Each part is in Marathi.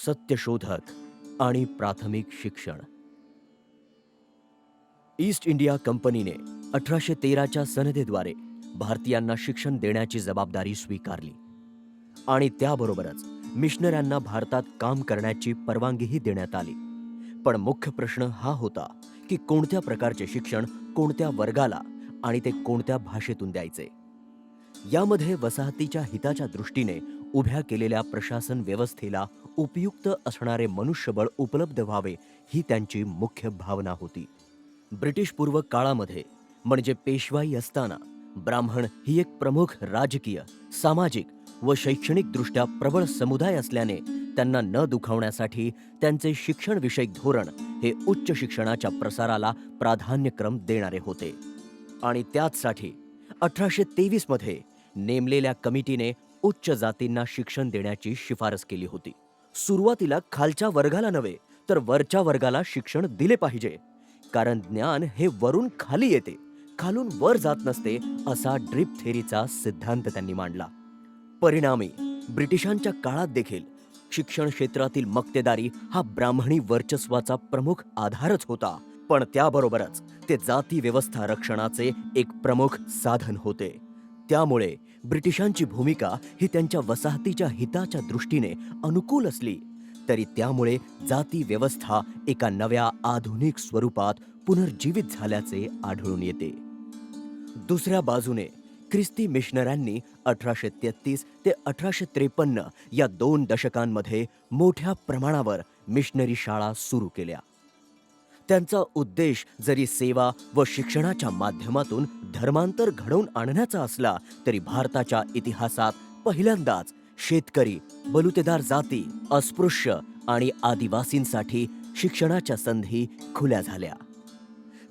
सत्यशोधक आणि प्राथमिक शिक्षण. ईस्ट इंडिया कंपनीने 1813च्या सनदेद्वारे भारतीयांना शिक्षण देण्याची जबाबदारी स्वीकारली आणि त्याबरोबरच मिशनऱ्यांना भारतात काम करण्याची परवानगीही देण्यात आली. पण मुख्य प्रश्न हा होता की कोणत्या प्रकारचे शिक्षण कोणत्या वर्गाला आणि ते कोणत्या भाषेतून द्यायचे. यामध्ये वसाहतीच्या हिताच्या दृष्टीने उभ्या केलेल्या प्रशासन व्यवस्थेला उपयुक्त असणारे मनुष्यबळ उपलब्ध व्हावे ही त्यांची मुख्य भावना होती. ब्रिटिशपूर्व काळामध्ये म्हणजे पेशवाई असताना ब्राह्मण ही एक प्रमुख राजकीय, सामाजिक व शैक्षणिकदृष्ट्या प्रबळ समुदाय असल्याने त्यांना न दुखावण्यासाठी त्यांचे शिक्षणविषयक धोरण हे उच्च शिक्षणाच्या प्रसाराला प्राधान्यक्रम देणारे होते. आणि त्याचसाठी 1823 मध्ये नेमलेल्या कमिटीने उच्च जातींना शिक्षण देण्याची शिफारस केली होती. सुरुवातीला खालच्या वर्गाला नव्हे तर वरच्या वर्गाला शिक्षण दिले पाहिजे, कारण ज्ञान हे वरून खाली येते, खालून वर जात नसते असा ड्रिप थेरीचा सिद्धांत त्यांनी मांडला. परिणामी ब्रिटिशांच्या काळात देखील शिक्षण क्षेत्रातील मक्तेदारी हा ब्राह्मणी वर्चस्वाचा प्रमुख आधारच होता, पण त्याबरोबरच ते जाती व्यवस्था रक्षणाचे एक प्रमुख साधन होते. त्यामुळे ब्रिटिशांची भूमिका ही त्यांच्या वसाहतीच्या हिताच्या दृष्टीने अनुकूल असली तरी त्यामुळे जाती व्यवस्था एका नव्या आधुनिक स्वरूपात पुनर्जीवित झाल्याचे आढळून येते. दुसऱ्या बाजूने ख्रिस्ती मिशनऱ्यांनी 1833 ते 1853 या 2 दशकांमध्ये मोठ्या प्रमाणावर मिशनरी शाळा सुरू केल्या. त्यांचा उद्देश जरी सेवा व शिक्षणाच्या माध्यमातून धर्मांतर घडवून आणण्याचा असला तरी भारताच्या इतिहासात पहिल्यांदाच शेतकरी, बलुतेदार जाती, अस्पृश्य आणि आदिवासींसाठी शिक्षणाच्या संधी खुल्या झाल्या.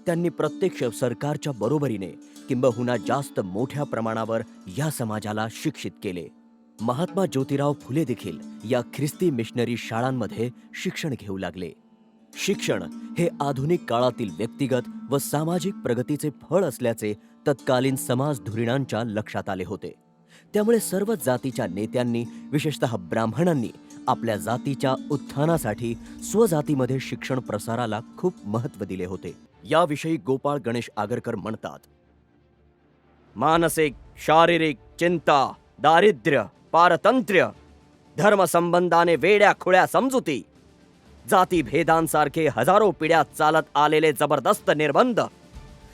त्यांनी प्रत्यक्ष सरकारच्या बरोबरीने किंबहुना जास्त मोठ्या प्रमाणावर या समाजाला शिक्षित केले. महात्मा ज्योतिराव फुले देखील या ख्रिस्ती मिशनरी शाळांमध्ये शिक्षण घेऊ लागले. शिक्षण हे आधुनिक काळातील व्यक्तिगत व सामाजिक प्रगतीचे फळ असल्याचे तत्कालीन समाज धुरीणांच्या लक्षात आले होते. त्यामुळे सर्व जातीच्या नेत्यांनी, विशेषतः ब्राह्मणांनी, आपल्या जातीच्या उत्थानासाठी स्वजातीमध्ये शिक्षण प्रसाराला खूप महत्त्व दिले होते. याविषयी गोपाळ गणेश आगरकर म्हणतात, मानसिक, शारीरिक चिंता, दारिद्र्य, पारतंत्र्य, धर्मसंबंधाने वेड्या खुळ्या समजुती, जाती भेदांसारखे हजारो पिढ्या चालत आलेले जबरदस्त निर्बंध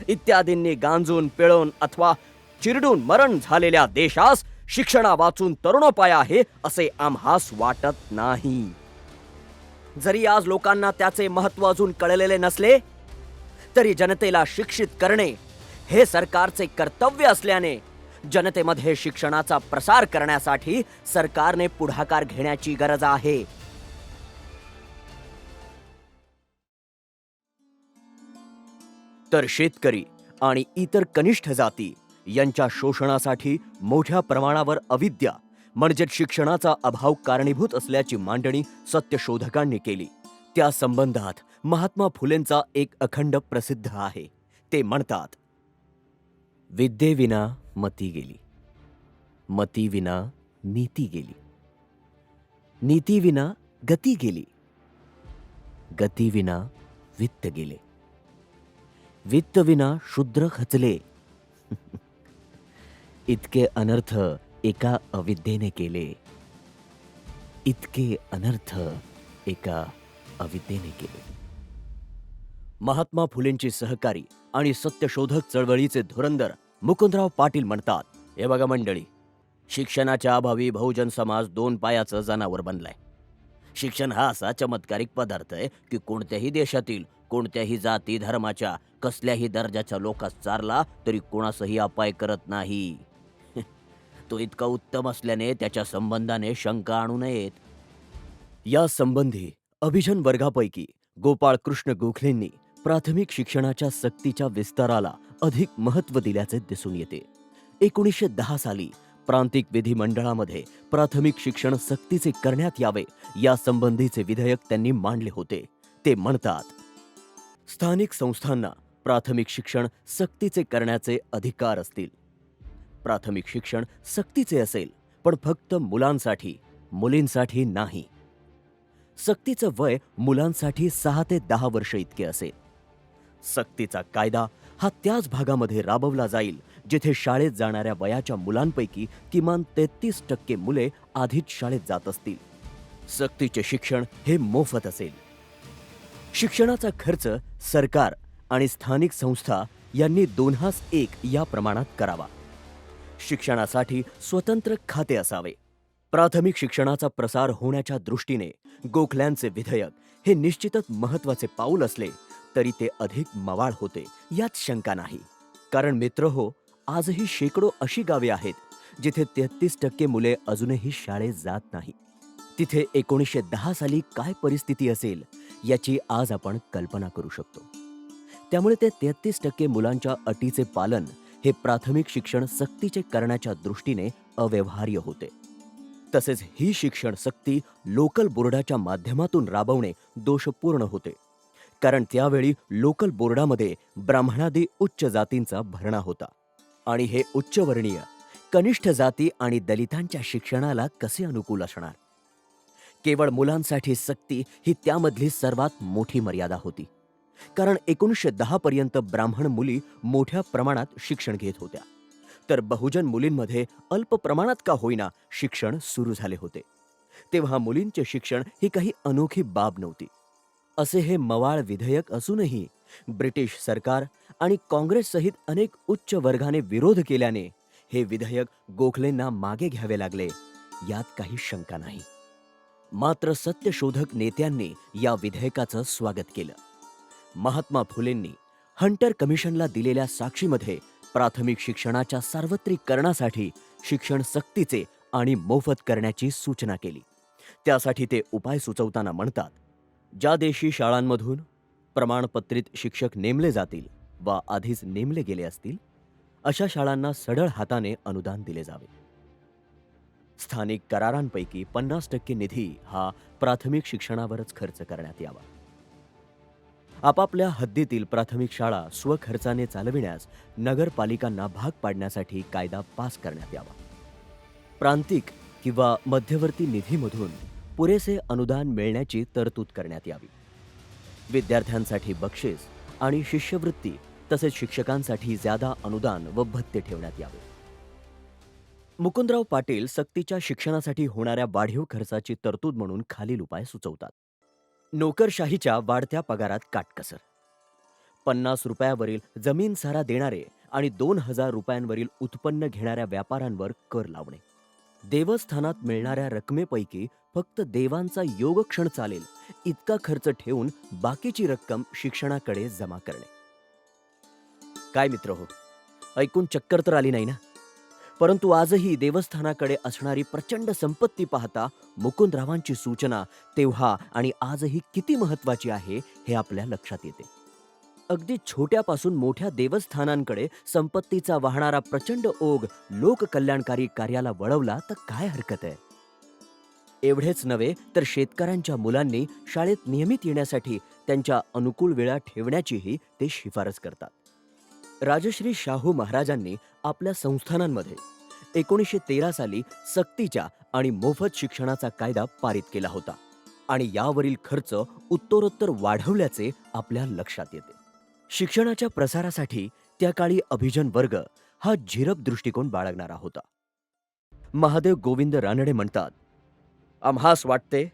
इत्यादींनी गांजून पिळून अथवा चिरडून मरण झालेल्या देशास शिक्षणा वाचून तरुणोपाय आहे असे आम्हास वाटत नाही. जरी आज लोकांना त्याचे महत्त्व अजून कळलेले नसले तरी जनतेला शिक्षित करणे हे सरकारचे कर्तव्य असल्याने जनतेमध्ये शिक्षणाचा प्रसार करण्यासाठी सरकारने पुढाकार घेण्याची गरज आहे. तर शेतकरी आणि इतर कनिष्ठ जाती यांच्या शोषणासाठी मोठ्या प्रमाणावर अविद्या म्हणजे शिक्षणाचा अभाव कारणीभूत असल्याची मांडणी सत्यशोधकांनी केली. त्या संबंधात महात्मा फुलेंचा एक अखंड प्रसिद्ध आहे. ते म्हणतात, विद्येविना मती गेली, मतीविना नीती गेली, नीतीविना गती गेली, गतीविना वित्त गेले, वित्तविना शूद्र खचले. इतके अनर्थ एका अविद्येने केले, इतके अनर्थ एका अविद्येने केले. महात्मा फुलेंची सहकारी आणि सत्यशोधक चळवळीचे धुरंधर मुकुंदराव पाटील म्हणतात, हे बघा मंडळी, शिक्षणाच्या अभावी बहुजन समाज 2 पायाचं जनावर बनलाय. शिक्षण हा असा चमत्कारिक पदार्थ आहे की कोणत्याही देशातील कोणत्याही जाती धर्माच्या कसल्याही दर्जाच्या लोकांस चारला तरी कोणासही अपाय करत नाही. तो इतका उत्तम असल्याने त्याच्या संबंधाने शंका आणू नयेत. या संबंधी अभिजन वर्गापैकी गोपाळ कृष्ण गोखलेंनी प्राथमिक शिक्षणाच्या सक्तीच्या विस्ताराला अधिक महत्त्व दिल्याचे दिसून येते. 1910 साली प्रांतिक विधिमंडळामध्ये प्राथमिक शिक्षण सक्तीचे करण्यात यावे या संबंधीचे विधेयक त्यांनी मांडले होते. ते म्हणतात, स्थानिक संस्थांना प्राथमिक शिक्षण सक्तीचे करण्याचे अधिकार असतील. प्राथमिक शिक्षण सक्तीचे असेल पण फक्त मुलांसाठी, मुलींसाठी नाही. सक्तीचं वय मुलांसाठी 6 ते 10 वर्ष इतके असेल. सक्तीचा कायदा हा त्याच भागामध्ये राबवला जाईल जिथे शाळेत जाणाऱ्या वयाच्या मुलांपैकी किमान 33% मुले आधीच शाळेत जात असतील. सक्तीचे शिक्षण हे मोफत असेल. शिक्षणाचा खर्च सरकार आणि स्थानिक संस्था यांनी 2:1 या प्रमाणात करावा. शिक्षणासाठी स्वतंत्र खाते असावे. प्राथमिक शिक्षणाचा प्रसार होण्याच्या दृष्टीने गोखल्यांचे विधेयक हे निश्चितच महत्त्वाचे पाऊल असले तरी ते अधिक मवाळ होते यात शंका नाही. कारण मित्रहो, आजही शेकडो अशी गावे आहेत जिथे 33% मुले अजूनही शाळेत जात नाही. तिथे 1910 साली काय परिस्थिती असेल याची आज आपण कल्पना करू शकतो. त्यामुळे ते 33% मुलांच्या अटीचे पालन हे प्राथमिक शिक्षण सक्तीचे करण्याच्या दृष्टीने अव्यवहार्य होते. तसेच ही शिक्षण सक्ती लोकल बोर्डाच्या माध्यमातून राबवणे दोषपूर्ण होते. कारण त्यावेळी लोकल बोर्डामध्ये ब्राह्मणादी उच्च जातींचा भरणा होता आणि हे उच्चवर्णीय कनिष्ठ जाती आणि दलितांच्या शिक्षणाला कसे अनुकूल असणार. केवळ मुलांसाठी सक्ती ही त्यामधली सर्वात मोठी मर्यादा होती. कारण 1910 पर्यंत ब्राह्मण मुली मोठ्या प्रमाणात शिक्षण घेत होत्या, तर बहुजन मुलींमध्ये अल्प प्रमाणात का होईना शिक्षण सुरू झाले होते. तेव्हा मुलींचे शिक्षण ही काही अनोखी बाब नव्हती. असे हे मवाळ विधेयक असूनही ब्रिटिश सरकार आणि काँग्रेससहित अनेक उच्च वर्गाने विरोध केल्याने हे विधेयक गोखलेंना मागे घ्यावे लागले यात काही शंका नाही. मात्र सत्यशोधक नेत्यांनी या विधेयकाचं स्वागत केलं. महात्मा फुलेंनी हंटर कमिशनला दिलेल्या साक्षीमध्ये प्राथमिक शिक्षणाच्या सार्वत्रिकरणासाठी शिक्षण सक्तीचे आणि मोफत करण्याची सूचना केली. त्यासाठी ते उपाय सुचवताना म्हणतात, ज्या देशी शाळांमधून प्रमाणपत्रित शिक्षक नेमले जातील वा आधीच नेमले गेले असतील अशा शाळांना सढळ हाताने अनुदान दिले जावे. स्थानिक करारांपैकी 50% निधी हा प्राथमिक शिक्षणावरच खर्च करण्यात यावा. आपापल्या हद्दीतील प्राथमिक शाळा स्वखर्चाने चालविण्यास नगरपालिकांना भाग पाडण्यासाठी कायदा पास करण्यात यावा. प्रांतिक किंवा मध्यवर्ती निधीमधून पुरेसे अनुदान मिळण्याची तरतूद करण्यात यावी. विद्यार्थ्यांसाठी बक्षीस आणि शिष्यवृत्ती तसेच शिक्षकांसाठी ज्यादा अनुदान व भत्ते ठेवण्यात यावे. मुकुंदराव पाटील सक्तीच्या शिक्षणासाठी होणाऱ्या वाढीव खर्चाची तरतूद म्हणून खालील उपाय सुचवतात. नोकरशाहीच्या वाढत्या पगारात काटकसर. 50 रुपयावरील जमीन सारा देणारे आणि 2000 रुपयांवरील उत्पन्न घेणाऱ्या व्यापाऱ्यांवर कर लावणे. देवस्थानात मिळणाऱ्या रकमेपैकी फक्त देवांचा योगक्षण चालेल इतका खर्च ठेवून बाकीची रक्कम शिक्षणाकडे जमा करणे. काय मित्र हो, ऐकून चक्कर तर आली नाही ना? परंतु आजही देवस्थानाकडे असणारी प्रचंड संपत्ती पाहता मुकुंदरावांची सूचना तेव्हा आणि आजही किती महत्वाची आहे हे आपल्या लक्षात येते. अगदी छोट्यापासून मोठ्या देवस्थानांकडे संपत्तीचा वाहणारा प्रचंड ओघ लोककल्याणकारी कार्याला वळवला तर काय हरकत आहे. एवढेच नव्हे तर शेतकऱ्यांच्या मुलांनी शाळेत नियमित येण्यासाठी त्यांच्या अनुकूल वेळा ठेवण्याचीही ते शिफारस करतात. राजश्री शाहू महाराजांनी आपल्या संस्थानांमध्ये 1913 साली सक्तीच्या आणि मोफत शिक्षणाचा कायदा पारित केला होता आणि यावरील खर्च उत्तरोत्तर वाढवल्याचे आपल्या लक्षात येते. शिक्षणाच्या प्रसारासाठी त्या काळी अभिजन वर्ग हा झिरप दृष्टिकोन बाळगणारा होता. महादेव गोविंद रानडे म्हणतात, आम्हास वाटते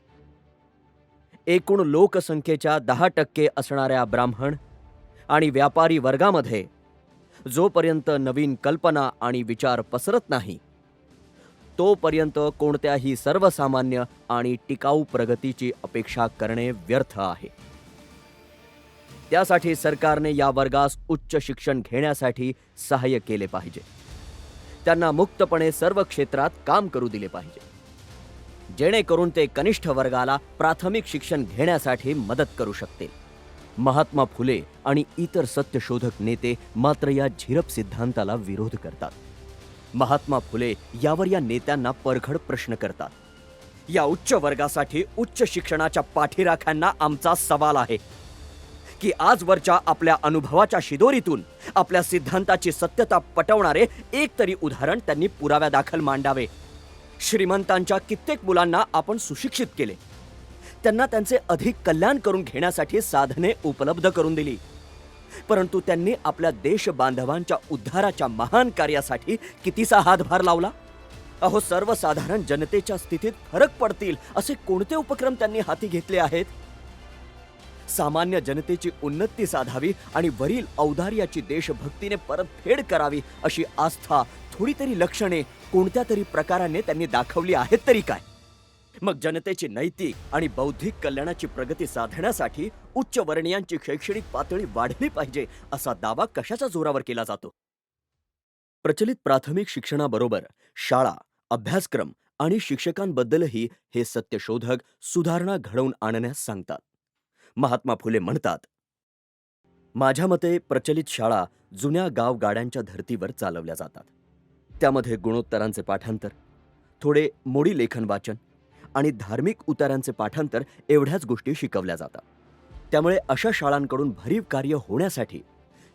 एकूण लोकसंख्येच्या 10% असणाऱ्या ब्राह्मण आणि व्यापारी वर्गामध्ये जोपर्यंत नवीन कल्पना आणि विचार पसरत नाही तोपर्यंत कोणत्याही सर्वसामान्य आणि टिकाऊ प्रगतीची अपेक्षा करणे व्यर्थ आहे. त्यासाठी सरकारने या वर्गास उच्च शिक्षण घेण्यासाठी सहाय्य केले पाहिजे. त्यांना मुक्तपणे सर्व क्षेत्रात काम करू दिले पाहिजे, जेणेकरून ते कनिष्ठ वर्गाला प्राथमिक शिक्षण घेण्यासाठी मदत करू शकतील. महात्मा फुले आणि इतर सत्यशोधक नेते मात्र या झिरप सिद्धांताला विरोध करतात. महात्मा फुले यावर या नेत्यांना परखड प्रश्न करतात. या उच्च वर्गासाठी उच्च शिक्षणाच्या पाठीराख्यांना आमचा सवाल आहे की आजवरच्या आपल्या अनुभवाच्या शिदोरीतून आपल्या सिद्धांताची सत्यता पटवणारे एक तरी उदाहरण त्यांनी पुराव्यादाखल मांडावे. श्रीमंतांच्या कित्येक मुलांना आपण सुशिक्षित केले, त्यांना त्यांचे अधिक कल्याण करून घेण्यासाठी साधने उपलब्ध करून दिली. परंतु त्यांनी आपल्या देश बांधवांच्या उद्धाराच्या महान कार्यासाठी कितीसा हातभार लावला. अहो, सर्वसाधारण जनतेच्या स्थितीत फरक पडतील असे कोणते उपक्रम त्यांनी हाती घेतले आहेत? सामान्य जनतेची उन्नती साधावी आणि वरील औदार्याची देशभक्तीने परतफेड करावी अशी आस्था, थोडी तरी लक्षणे कोणत्या तरी प्रकाराने त्यांनी दाखवली आहेत तरी काय? मग जनतेची नैतिक आणि बौद्धिक कल्याणाची प्रगती साधण्यासाठी उच्च वर्णीयांची शैक्षणिक पातळी वाढली पाहिजे असा दावा कशाच्या जोरावर केला जातो? प्रचलित प्राथमिक शिक्षणाबरोबर शाळा, अभ्यासक्रम आणि शिक्षकांबद्दलही हे सत्यशोधक सुधारणा घडवून आणण्यास सांगतात. महात्मा फुले म्हणतात, माझ्या मते प्रचलित शाळा जुन्या गावगाड्यांच्या धर्तीवर चालवल्या जातात. त्यामध्ये गुणोत्तरांचे पाठांतर, थोडे मोडी लेखन वाचन आणि धार्मिक उतारांचे पाठांतर एवढ्याच गोष्टी शिकवल्या जातात. त्यामुळे अशा शाळांकडून भरीव कार्य होण्यासाठी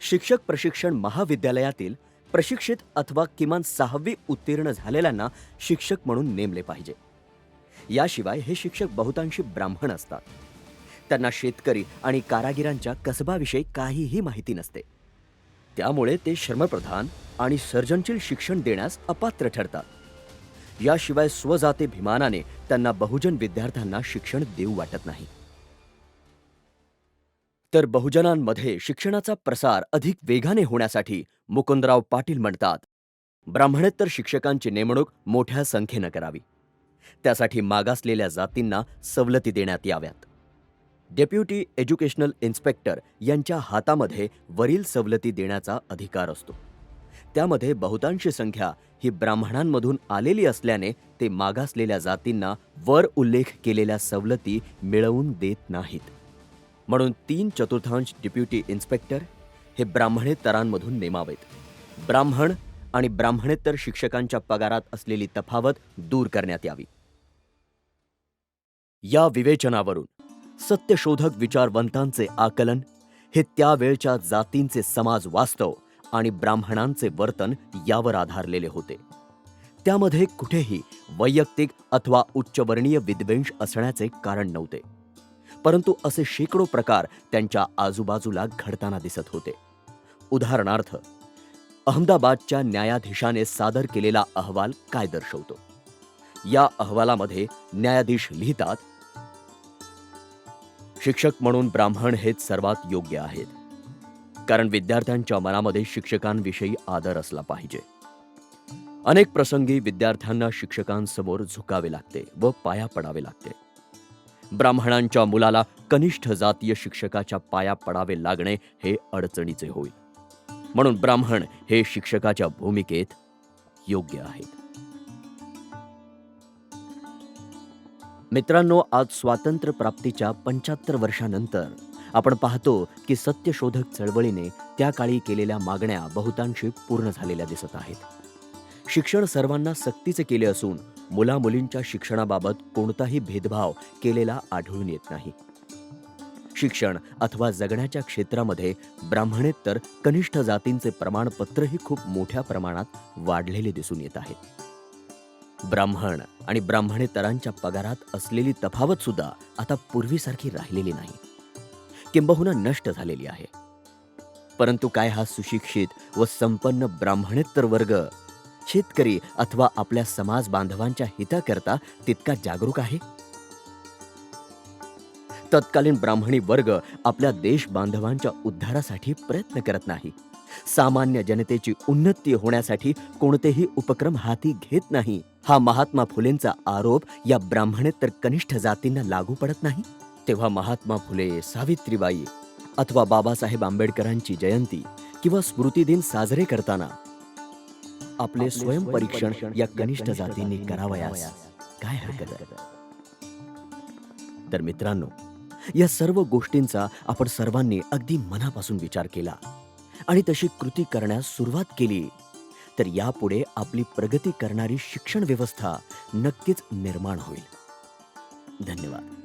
शिक्षक प्रशिक्षण महाविद्यालयातील प्रशिक्षित अथवा किमान 6वी उत्तीर्ण झालेल्यांना शिक्षक म्हणून नेमले पाहिजे. याशिवाय हे शिक्षक बहुतांशी ब्राह्मण असतात. त्यांना शेतकरी आणि कारागिरांच्या कसबाविषयी काहीही माहिती नसते. त्यामुळे ते श्रमप्रधान आणि सर्जनशील शिक्षण देण्यास अपात्र ठरतात. याशिवाय स्वजातीभिमानाने त्यांना बहुजन विद्यार्थ्यांना शिक्षण देऊ वाटत नाही. तर बहुजनांमध्ये शिक्षणाचा प्रसार अधिक वेगाने होण्यासाठी मुकुंदराव पाटील म्हणतात, ब्राह्मणेतर शिक्षकांची नेमणूक मोठ्या संख्येनं करावी. त्यासाठी मागासलेल्या जातींना सवलती देण्यात याव्यात. डेप्युटी एज्युकेशनल इन्स्पेक्टर यांच्या हातामध्ये वरील सवलती देण्याचा अधिकार असतो. त्यामध्ये बहुतांशी संख्या ही ब्राह्मणांमधून आलेली असल्याने ते मागासलेल्या जातींना वर उल्लेख केलेल्या सवलती मिळवून देत नाहीत. म्हणून 3/4 डेप्युटी इन्स्पेक्टर हे ब्राह्मणेतरांमधून नेमावेत. ब्राह्मण आणि ब्राह्मणेतर शिक्षकांच्या पगारात असलेली तफावत दूर करण्यात यावी. या विवेचनावरून सत्यशोधक विचारवंतांचे आकलन हे त्यावेळच्या जातींचे समाज वास्तव आणि ब्राह्मणांचे वर्तन यावर आधारलेले होते. त्यामध्ये कुठेही वैयक्तिक अथवा उच्चवर्णीय विद्वेष असण्याचे कारण नव्हते. परंतु असे शेकडो प्रकार त्यांच्या आजूबाजूला घडताना दिसत होते. उदाहरणार्थ, अहमदाबादच्या न्यायाधीशाने सादर केलेला अहवाल काय दर्शवतो? या अहवालामध्ये न्यायाधीश लिहितात, शिक्षक म्हणून ब्राह्मण हेच सर्वात योग्य आहेत. कारण विद्यार्थ्यांच्या मनामध्ये शिक्षकांविषयी आदर असला पाहिजे. अनेक प्रसंगी विद्यार्थ्यांना शिक्षकांसमोर झुकावे लागते व पाया पडावे लागते. ब्राह्मणांच्या मुलाला कनिष्ठ जातीय शिक्षकाच्या पाया पडावे लागणे हे अडचणीचे होईल. म्हणून ब्राह्मण हे शिक्षकाच्या भूमिकेत योग्य आहेत. मित्रांनो, आज स्वातंत्र्य प्राप्तीच्या 75 वर्षानंतर आपण पाहतो की सत्यशोधक चळवळीने त्या काळी केलेल्या मागण्या बहुतांशी पूर्ण झालेल्या दिसत आहेत. शिक्षण सर्वांना सक्तीचे केले असून मुलामुलींच्या शिक्षणाबाबत कोणताही भेदभाव केलेला आढळून येत नाही. शिक्षण अथवा जगण्याच्या क्षेत्रामध्ये ब्राह्मणेतर कनिष्ठ जातींचे प्रमाणपत्रही खूप मोठ्या प्रमाणात वाढलेले दिसून येत आहे. ब्राह्मण आणि ब्राह्मणेतरांच्या पगारात असलेली तफावत सुद्धा आता पूर्वीसारखी राहिलेली नाही, किंबहुना नष्ट झालेली आहे. परंतु काय हा सुशिक्षित व संपन्न ब्राह्मणेतर वर्ग शेतकरी अथवा आपल्या समाज बांधवांच्या हिताकरता तितका जागरूक आहे? तत्कालीन ब्राह्मणी वर्ग आपल्या देश बांधवांच्या उद्धारासाठी प्रयत्न करत नाही. सामान्य जनतेची उन्नती होण्यासाठी कोणतेही उपक्रम हाती घेत नाही. हा महात्मा फुलेंचा आरोप या ब्राह्मणेतर कनिष्ठ जातींना लागू पडत नाही. तेव्हा महात्मा फुले, सावित्रीबाई अथवा बाबासाहेब आंबेडकरांची जयंती किंवा स्मृतिदिन साजरे करताना आपले स्वयंपरीक्षण या कनिष्ठ जातींनी करावयास काय हरकत आहे? तर मित्रांनो, या सर्व गोष्टींचा आपण सर्वांनी अगदी मनापासून विचार केला आणि तशी कृती करण्यास सुरुवात केली तर यापुढे आपली प्रगती करणारी शिक्षण व्यवस्था नक्कीच निर्माण होईल. धन्यवाद.